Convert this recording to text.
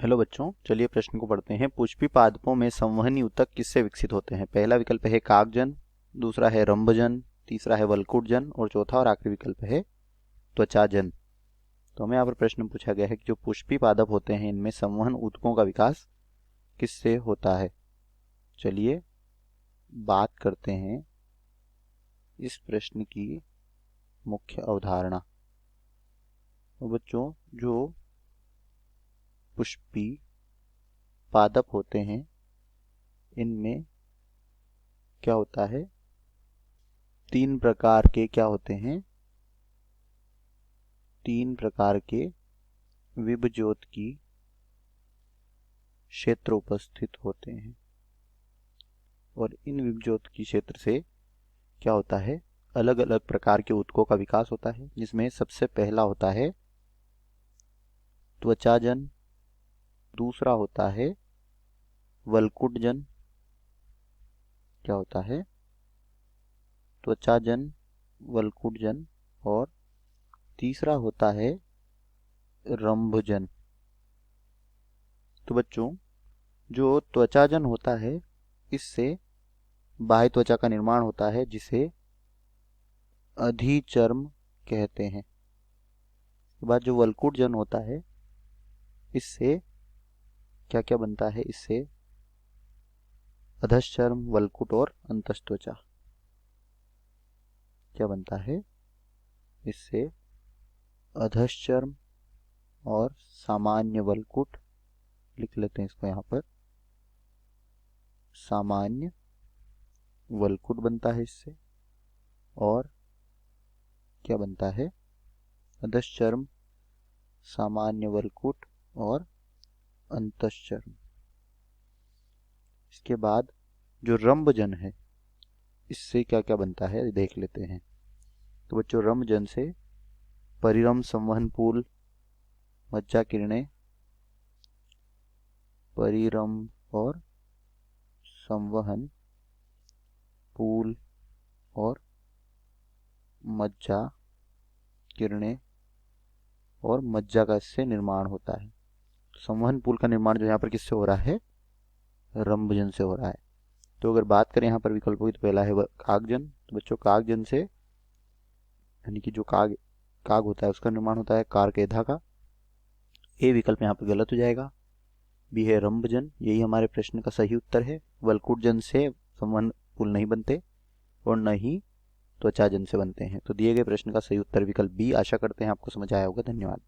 Hello बच्चों, चलिए प्रश्न को पढ़ते हैं। पुष्पी पादपों में संवहनी ऊतक किससे विकसित होते हैं? पहला विकल्प है काकजन, दूसरा है रंभजन, तीसरा है वल्कुटजन और चौथा और आखिरी विकल्प है त्वचाजन। तो हमें यहाँ पर प्रश्न पूछा गया है कि जो पुष्पी पादप होते हैं इनमें संवहन ऊतकों का विकास किससे होता है। चलिए बात करते हैं इस प्रश्न की मुख्य अवधारणा। तो बच्चों, जो पुष्पी पादप होते हैं इनमें क्या होता है, तीन प्रकार के क्या होते हैं, तीन प्रकार के विभज्योतकी क्षेत्र उपस्थित होते हैं और इन विभज्योतकी क्षेत्र से क्या होता है, अलग अलग प्रकार के ऊतकों का विकास होता है, जिसमें सबसे पहला होता है त्वचाजन, दूसरा होता है वल्कुटजन, क्या होता है त्वचाजन, वल्कुटजन और तीसरा होता है रंभजन। तो बच्चों, जो त्वचाजन होता है इससे बाह्य त्वचा का निर्माण होता है जिसे अधिचर्म कहते हैं। इसके बाद जो वल्कुटजन होता है इससे क्या क्या बनता है, इससे अधश्चर्म, वल्कुट और अंतस्त्वचा क्या बनता है, इससे अधश्चर्म और सामान्य वल्कुट, लिख लेते हैं इसको यहाँ पर, सामान्य वल्कुट बनता है इससे, और क्या बनता है, अधश्चर्म, सामान्य वल्कुट और अंतश्चर्म। इसके बाद जो रंभजन है इससे क्या क्या बनता है देख लेते हैं। तो बच्चों, रंभजन से परिरंभ संवहन पूल, मज्जा किरणें, परिरंभ और संवहन पूल और मज्जा किरणें और मज्जा का इससे निर्माण होता है। संवहन पूल का निर्माण जो यहाँ पर किससे हो रहा है, रंभजन से हो रहा है। तो अगर बात करें यहाँ पर विकल्पों की, तो पहला है काकजन। तो बच्चों, काकजन से यानी कि जो काग होता है उसका निर्माण होता है कारकेधा का। ए विकल्प यहाँ पर गलत हो जाएगा। बी है रंभजन, यही हमारे प्रश्न का सही उत्तर है। वल्कुटजन से संवहन पुल नहीं बनते और न ही त्वचाजन से बनते हैं। तो दिए गए प्रश्न का सही उत्तर विकल्प बी। आशा करते हैं आपको समझ आया होगा। धन्यवाद।